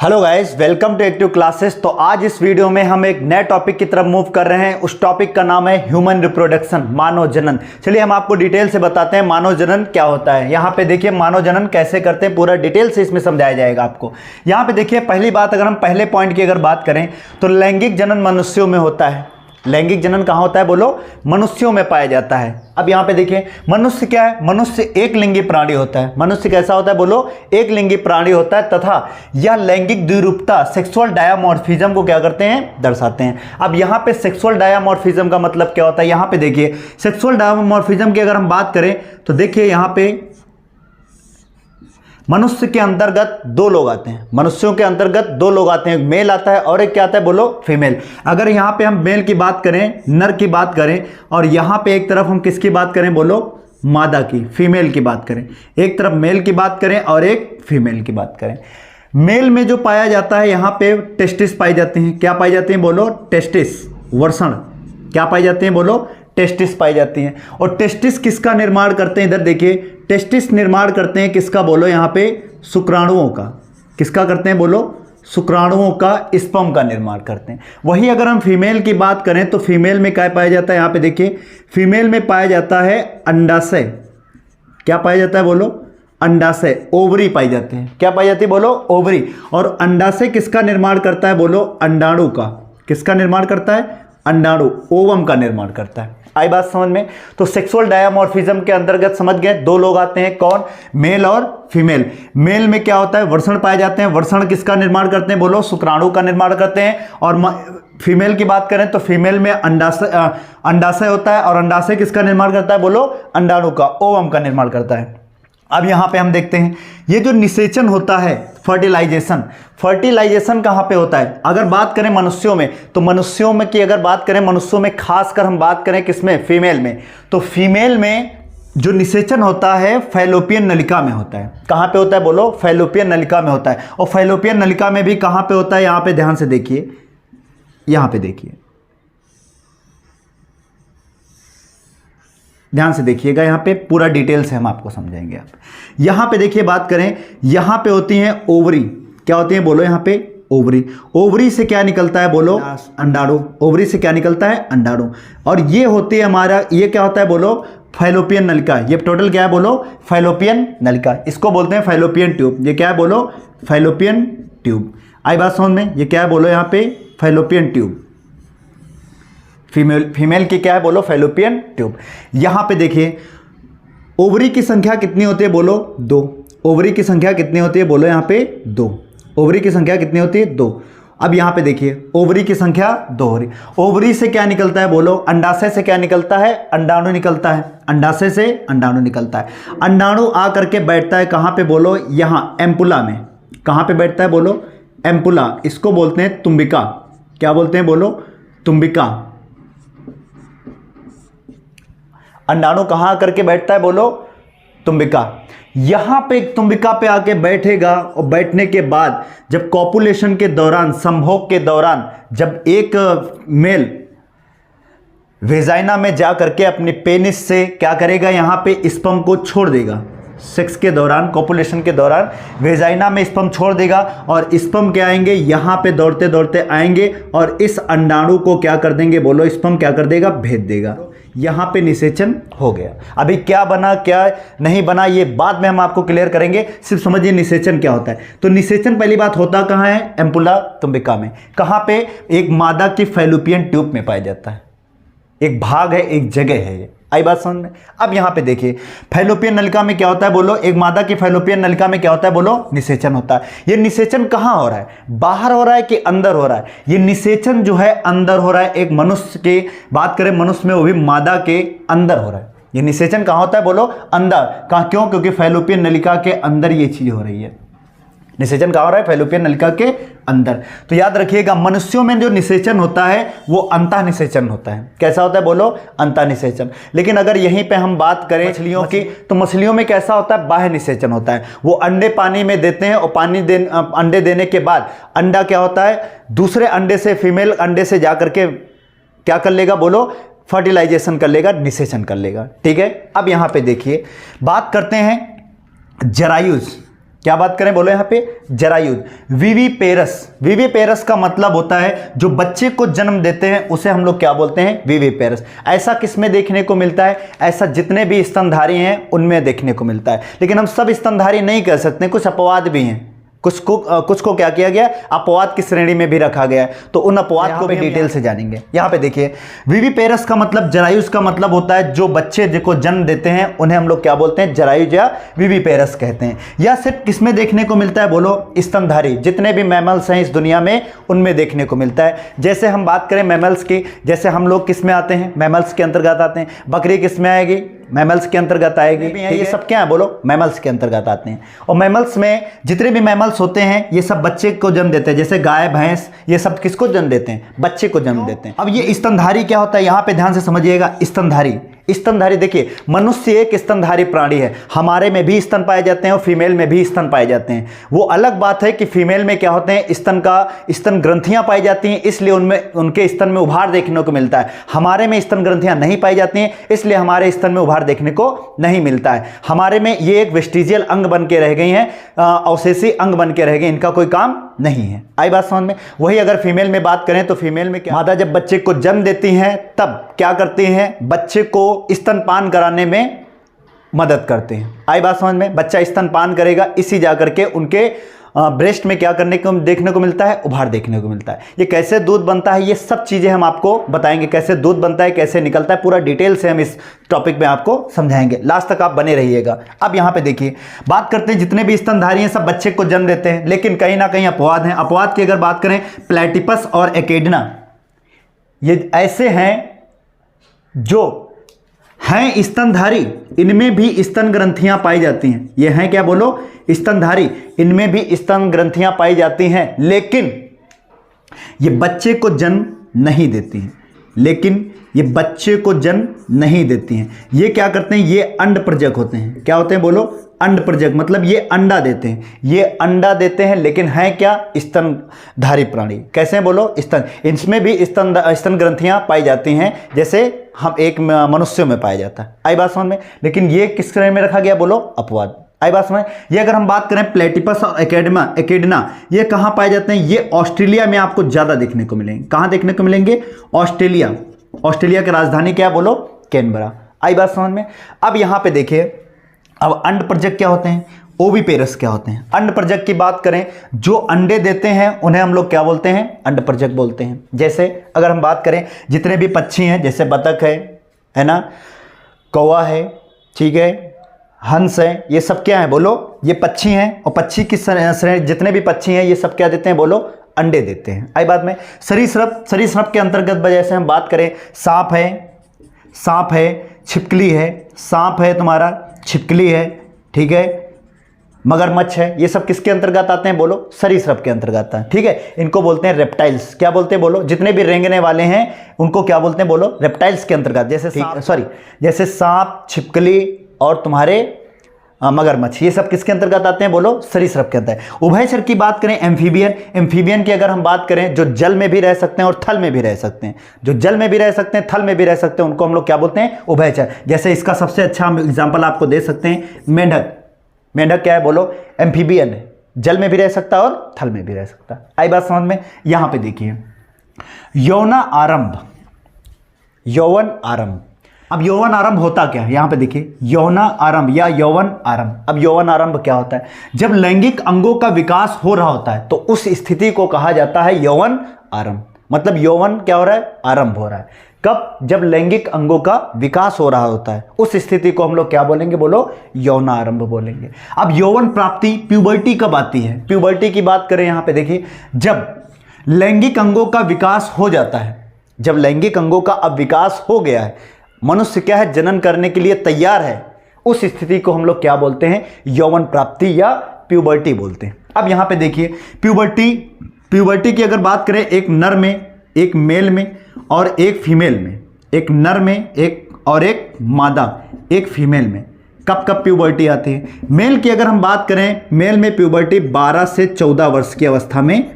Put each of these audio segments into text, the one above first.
Hello guys, welcome to active classes. तो आज इस वीडियो में हम एक नए टॉपिक की तरफ मूव कर रहे हैं। उस टॉपिक का नाम है ह्यूमन रिप्रोडक्शन, मानव जनन। चलिए हम आपको डिटेल से बताते हैं मानव जनन क्या होता है। यहाँ पे देखिए मानव जनन कैसे करते हैं, पूरा डिटेल से इसमें समझाया जाएगा आपको। यहाँ पे देखिए पहली बात, अगर हम पहले पॉइंट की अगर बात करें तो लैंगिक जनन मनुष्यों में होता है। लैंगिक जनन कहाँ होता है बोलो? मनुष्यों में पाया जाता है। अब यहाँ पे देखिए मनुष्य क्या है? मनुष्य एक लिंगी प्राणी होता है। मनुष्य कैसा होता है बोलो? एक लिंगी प्राणी होता है तथा यह लैंगिक द्विरूपता सेक्सुअल डायमॉर्फिज्म को क्या करते हैं? दर्शाते हैं। अब यहाँ पे सेक्सुअल डायमॉर्फिज्म का मतलब क्या होता है? यहाँ पे देखिए सेक्सुअल डायमॉर्फिज्म की अगर हम बात करें तो देखिए यहाँ पे मनुष्य के अंतर्गत दो लोग आते हैं। मनुष्यों के अंतर्गत दो लोग आते हैं, मेल आता है और एक क्या आता है बोलो? फीमेल। अगर यहाँ पे हम मेल की बात करें, नर की बात करें, और यहाँ पे एक तरफ हम किसकी बात करें बोलो? मादा की, फीमेल की बात करें। एक तरफ मेल की बात करें और एक फीमेल की बात करें। मेल में जो पाया जाता है यहाँ पे टेस्टिस पाई जाती हैं। क्या पाई जाती हैं बोलो? टेस्टिस, वृषण। क्या पाई जाती हैं बोलो? टेस्टिस पाई जाती हैं। और टेस्टिस किसका निर्माण करते हैं? इधर देखिए टेस्टिस निर्माण करते हैं किसका बोलो? यहाँ पे शुक्राणुओं का। किसका करते हैं बोलो? शुक्राणुओं का, स्पर्म का निर्माण करते हैं। वही अगर हम फीमेल की बात करें तो फीमेल में क्या पाया जाता है? यहाँ पे देखिए फीमेल में पाया जाता है अंडाशय। क्या पाया जाता है बोलो? अंडाशय। ओवरी पाई जाते हैं। क्या पाई जाती है बोलो? ओवरी। और अंडाशय किसका निर्माण करता है बोलो? अंडाणु का। किसका निर्माण करता है? अंडाणु, ओवम का निर्माण करता है। आई बात समझ में? तो सेक्सुअल डायमॉर्फिज्म के अंतर्गत समझ गए, दो लोग आते हैं। कौन? मेल और फीमेल। मेल में क्या होता है? वृषण पाए जाते हैं। वृषण किसका निर्माण करते हैं बोलो? शुक्राणु का निर्माण करते हैं। और फीमेल की बात करें तो फीमेल में अंडाशय होता है। और अंडाशय किसका निर्माण करता है बोलो? अंडाणु का, ओवम का निर्माण करता है। अब यहाँ पे हम देखते हैं ये जो निषेचन होता है, फर्टिलाइजेशन। फर्टिलाइजेशन कहाँ पे होता है? अगर बात करें मनुष्यों में तो मनुष्यों में की अगर बात करें, मनुष्यों में खासकर हम बात करें किसमें? फीमेल में। तो फीमेल में जो निषेचन होता है फैलोपियन नलिका में होता है। कहाँ पे होता है बोलो? फैलोपियन नलिका में होता है। और फैलोपियन नलिका में भी कहाँ पे होता है? यहाँ पे ध्यान से देखिए, यहाँ पे देखिए, ध्यान से देखिएगा, यहाँ पे पूरा डिटेल से हम आपको समझाएंगे। आप यहाँ पे देखिए, बात करें यहाँ पे होती हैं ओवरी। क्या होती है बोलो? यहाँ पे ओवरी। ओवरी से क्या निकलता है बोलो? अंडाणु। ओवरी से क्या निकलता है? अंडाणु। और ये होती है हमारा, ये क्या होता है बोलो? फैलोपियन नलिका। ये टोटल क्या है बोलो? फैलोपियन नलिका। इसको बोलते हैं फैलोपियन ट्यूब। ये क्या है बोलो? Fallopian tube. आई बात समझ में? ये क्या है बोलो? यहाँ पे फैलोपियन ट्यूब। फीमेल की क्या है बोलो? Fallopian tube. यहां पे देखिए ओवरी की संख्या कितनी होती है बोलो? 2। ओवरी की संख्या कितनी होती है बोलो? यहां पे 2। ओवरी की संख्या कितनी होती है? 2। अब यहां पे देखिए ओवरी की संख्या 2 हो रही। ओवरी से क्या निकलता है बोलो? अंडाशय से क्या निकलता है? अंडाणु निकलता है। अंडाशय से अंडाणु निकलता है। अंडाणु आ करके बैठता है कहां पे बोलो? यहां एम्पुला में। कहां पे बैठता है बोलो? एम्पुला। इसको बोलते हैं तुम्बिका। क्या बोलते हैं बोलो? तुम्बिका। अंडाणु कहां करके बैठता है बोलो? तुम्बिका। यहां पे तुम्बिका पे आके बैठेगा और बैठने के बाद जब कॉपुलेशन के दौरान, संभोग के दौरान, जब एक मेल वेजाइना में जा करके अपनी पेनिस से क्या करेगा? यहां पे स्पर्म को छोड़ देगा। सेक्स के दौरान, कॉपुलेशन के दौरान वेजाइना में स्पर्म छोड़ देगा और स्पर्म क्या आएंगे? यहाँ पे दौड़ते दौड़ते आएंगे और इस अंडाणु को क्या कर देंगे बोलो? स्पर्म क्या कर देगा? भेद देगा। यहाँ पे निषेचन हो गया। अभी क्या बना क्या नहीं बना ये बाद में हम आपको क्लियर करेंगे, सिर्फ समझिए निषेचन क्या होता है। तो निषेचन पहली बात होता कहाँ है? एम्पुला तुम्बिका में। कहाँ पे? एक मादा की फैलोपियन ट्यूब में पाया जाता है। एक भाग है, एक जगह है ये। आई बात समझ में? अब यहां पे देखिए फैलोपियन नलिका में क्या होता है बोलो? एक मादा की फैलोपियन नलिका में क्या होता है बोलो? निषेचन होता है। ये निषेचन कहां हो रहा है? बाहर हो रहा है कि अंदर हो रहा है? ये निषेचन जो है अंदर हो रहा है। एक मनुष्य की बात करें, मनुष्य में, वो भी मादा के अंदर हो रहा है। ये निषेचन कहां होता है बोलो? अंदर। कहां? क्यों? क्योंकि फैलोपियन नलिका के अंदर ये चीज हो रही है। निषेचन कहां हो रहा है? फैलोपियन नलिका के अंदर। तो याद रखिएगा मनुष्यों में जो निषेचन होता है वो अंतः निषेचन होता है। कैसा होता है बोलो? अंतः निषेचन। लेकिन अगर यहीं पे हम बात करें मछलियों की तो मछलियों में कैसा होता है? बाह्य निषेचन होता है। वो अंडे पानी में देते हैं और अंडे देने के बाद अंडा क्या होता है? दूसरे अंडे से, फीमेल अंडे से जाकर के क्या कर लेगा बोलो? फर्टिलाइजेशन कर लेगा, निषेचन कर लेगा। ठीक है। अब यहां पे देखिए बात करते हैं जरायुज। क्या बात करें बोलो यहाँ पे, जरायुज। विविपेरस, विविपेरस का मतलब होता है जो बच्चे को जन्म देते हैं उसे हम लोग क्या बोलते हैं, विविपेरस। ऐसा किसमें देखने को मिलता है, ऐसा जितने भी स्तनधारी हैं उनमें देखने को मिलता है। लेकिन हम सब स्तनधारी नहीं कह सकते, कुछ अपवाद भी हैं, कुछ को क्या किया गया, अपवाद की श्रेणी में भी रखा गया है। तो उन अपवाद को भी डिटेल से जानेंगे। यहाँ पे देखिए, विविपेरस का मतलब, जरायुज का मतलब होता है जो बच्चे जिनको जन्म देते हैं उन्हें हम लोग क्या बोलते हैं, जरायुज या विविपेरस कहते हैं। या सिर्फ किसमें देखने को मिलता है बोलो, स्तनधारी, जितने भी मैमल्स हैं इस दुनिया में उनमें देखने को मिलता है। जैसे हम बात करें मैमल्स की, जैसे हम लोग किस में आते हैं, मैमल्स के अंतर्गत आते हैं। बकरी किस में आएगी, मैमल्स के अंतर्गत आएगी। ये सब क्या है बोलो, मैमल्स के अंतर्गत आते हैं। और मैमल्स में जितने भी मैमल्स होते हैं ये सब बच्चे को जन्म देते हैं। जैसे गाय, भैंस, ये सब किसको जन्म देते हैं, बच्चे को जन्म देते हैं। अब ये स्तनधारी क्या होता है, यहां पे ध्यान से समझिएगा। स्तनधारी, स्तनधारी देखिए, मनुष्य एक स्तनधारी प्राणी है। हमारे में भी स्तन पाए जाते हैं और फीमेल में भी स्तन पाए जाते हैं। वो अलग बात है कि फीमेल में क्या होते हैं, स्तन ग्रंथियां पाई जाती हैं, इसलिए उनमें उनके स्तन में उभार देखने को मिलता है। हमारे में स्तन ग्रंथियां नहीं पाई जाती हैं, इसलिए हमारे स्तन में उभार देखने को नहीं मिलता है। हमारे में ये एक वेस्टिजियल अंग बन के रह गई हैं, अवशेषी अंग बन के रह गए, इनका कोई काम नहीं है। आई बात समझ में। वही अगर फीमेल में बात करें तो फीमेल में क्या, मादा जब बच्चे को जन्म देती हैं तब क्या करती हैं, बच्चे को स्तनपान कराने में मदद करते हैं। आई बात समझ में। बच्चा स्तनपान करेगा, इसी जाकर के उनके ब्रेस्ट में क्या करने को देखने को मिलता है, उभार देखने को मिलता है। ये कैसे दूध बनता है, ये सब चीजें हम आपको बताएंगे, कैसे दूध बनता है, कैसे निकलता है, पूरा डिटेल से हम इस टॉपिक में आपको समझाएंगे। लास्ट तक आप बने रहिएगा। अब यहाँ पे देखिए, बात करते हैं जितने भी स्तनधारी हैं सब बच्चे को जन्म देते हैं, लेकिन कहीं ना कहीं अपवाद हैं। अपवाद की अगर बात करें, प्लेटिपस और एकेडना, ये ऐसे हैं जो हैं स्तनधारी, इनमें भी स्तन ग्रंथियां पाई जाती हैं। ये हैं क्या बोलो, स्तनधारी, इनमें भी स्तन ग्रंथियां पाई जाती हैं, लेकिन ये बच्चे को जन्म नहीं देती हैं। लेकिन ये बच्चे को जन्म नहीं देती हैं। ये क्या करते हैं, ये अंडप्रजक होते हैं। क्या होते हैं बोलो, अंडप्रजक, मतलब ये अंडा देते हैं। ये अंडा देते हैं, लेकिन हैं क्या, स्तनधारी प्राणी। कैसे हैं बोलो, स्तन, इसमें भी स्तन ग्रंथियां पाई जाती हैं, जैसे हम एक मनुष्य में पाया जाता है। आई बात समझ में। लेकिन ये किस श्रेणी में रखा गया बोलो, अपवाद। आई बात समझ। ये अगर हम बात करें प्लेटिपस और एकेडना, ये कहाँ पाए जाते हैं, ये ऑस्ट्रेलिया में आपको ज्यादा देखने को मिलेंगे। कहाँ देखने को मिलेंगे, ऑस्ट्रेलिया। ऑस्ट्रेलिया की राजधानी क्या है बोलो, कैनबरा। आई बात समझ में। अब यहां पे देखिए, अब अंडप्रजक क्या होते हैं, ओविपेरस क्या होते हैं। अंडप्रजक की बात करें, जो अंडे देते हैं उन्हें हम लोग क्या बोलते हैं, अंडप्रजक बोलते हैं। जैसे अगर हम बात करें जितने भी पक्षी हैं, जैसे बतख है ना, कौवा है, ठीक है, हंस है, ये सब क्या है बोलो, ये पक्षी हैं। और पक्षी की श्रेणी, जितने भी पक्षी हैं ये सब क्या देते हैं बोलो, अंडे देते हैं। आई बात में। सरीसृप के अंतर्गत जैसे हम बात करें, सांप है, छिपकली है, सांप है तुम्हारा, छिपकली है, ठीक है, मगरमच्छ है, ये सब किसके अंतर्गत आते हैं बोलो, सरीसृप के अंतर्गत आते हैं। ठीक है, इनको बोलते हैं रेप्टाइल्स। क्या बोलते हैं बोलो, जितने भी रेंगने वाले हैं उनको क्या बोलते हैं बोलो, रेप्टाइल्स के अंतर्गत। जैसे सांप, छिपकली और तुम्हारे मगरमच्छ, ये सब किसके अंतर्गत आते हैं बोलो, सरीसृप के अंतर्गत। उभयचर की बात करें, एम्फीबियन की अगर हम बात करें, जो जल में भी रह सकते हैं और थल में भी रह सकते हैं, जो जल में भी रह सकते हैं, थल में भी रह सकते हैं, उनको हम लोग क्या बोलते हैं, उभयचर। जैसे इसका सबसे अच्छा हम एग्जाम्पल आपको दे सकते हैं, मेंढक क्या है बोलो, एम्फीबियन है, जल में भी रह सकता है और थल में भी रह सकता है। आई बात समझ में। यहां पे देखिए, यौन आरंभ। अब यौवन आरंभ होता क्या है, यहां पे देखिए, यौन आरंभ या यौवन आरंभ। अब यौवन आरंभ क्या होता है, जब लैंगिक अंगों का विकास हो रहा होता है तो उस स्थिति को कहा जाता है यौवन आरंभ। मतलब यौवन क्या हो रहा है, आरंभ हो रहा है। कब, जब लैंगिक अंगों का विकास हो रहा होता है, उस स्थिति को हम लोग क्या बोलेंगे बोलो, यौन आरंभ बोलेंगे। अब यौवन प्राप्ति, प्यूबर्टी कब आती है। प्यूबर्टी की बात करें, यहां पे देखिए, जब लैंगिक अंगों का विकास हो जाता है, जब लैंगिक अंगों का अब विकास हो गया है, मनुष्य क्या है, जनन करने के लिए तैयार है, उस स्थिति को हम लोग क्या बोलते हैं, यौवन प्राप्ति या प्यूबर्टी बोलते हैं। अब यहां पे देखिए, प्यूबर्टी की अगर बात करें, एक नर में, एक मेल में और एक फीमेल में, एक नर में एक मादा, एक फीमेल में कब कब प्यूबर्टी आती है। मेल की अगर हम बात करें, मेल में प्यूबर्टी 12 से 14 वर्ष की अवस्था में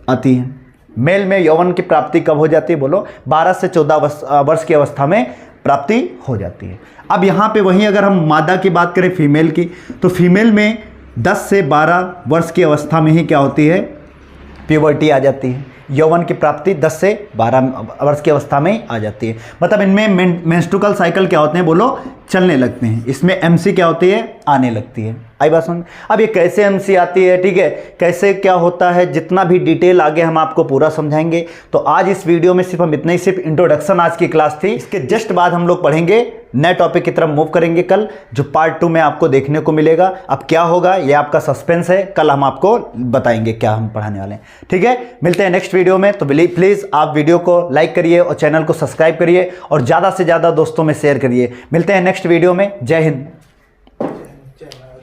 आती है। मेल में यौवन की प्राप्ति कब हो जाती है बोलो, 12 से 14 वर्ष की अवस्था में प्राप्ति हो जाती है। अब यहाँ पे वहीं अगर हम मादा की बात करें फीमेल की, तो फीमेल में 10 से 12 वर्ष की अवस्था में ही क्या होती है, प्यूबर्टी आ जाती है। यौवन की प्राप्ति 10 से 12 वर्ष की अवस्था में ही आ जाती है। मतलब इनमें मेंस्ट्रुअल साइकिल क्या होते हैं बोलो, चलने लगते हैं। इसमें एमसी क्या होती है, आने लगती है। आई बात समझ। अब ये कैसे एमसी आती है, ठीक है, कैसे क्या होता है, जितना भी डिटेल आगे हम आपको पूरा समझाएंगे। तो आज इस वीडियो में सिर्फ हम इतना ही, सिर्फ इंट्रोडक्शन आज की क्लास थी। इसके जस्ट बाद हम लोग पढ़ेंगे, नए टॉपिक की तरफ मूव करेंगे कल, जो पार्ट 2 में आपको देखने को मिलेगा। अब क्या होगा ये आपका सस्पेंस है, कल हम आपको बताएंगे क्या हम पढ़ाने वाले हैं। ठीक है, मिलते हैं नेक्स्ट वीडियो में। तो प्लीज़ आप वीडियो को लाइक करिए और चैनल को सब्सक्राइब करिए और ज़्यादा से ज़्यादा दोस्तों में शेयर करिए। मिलते हैं नेक्स्ट वीडियो में। जय हिंद।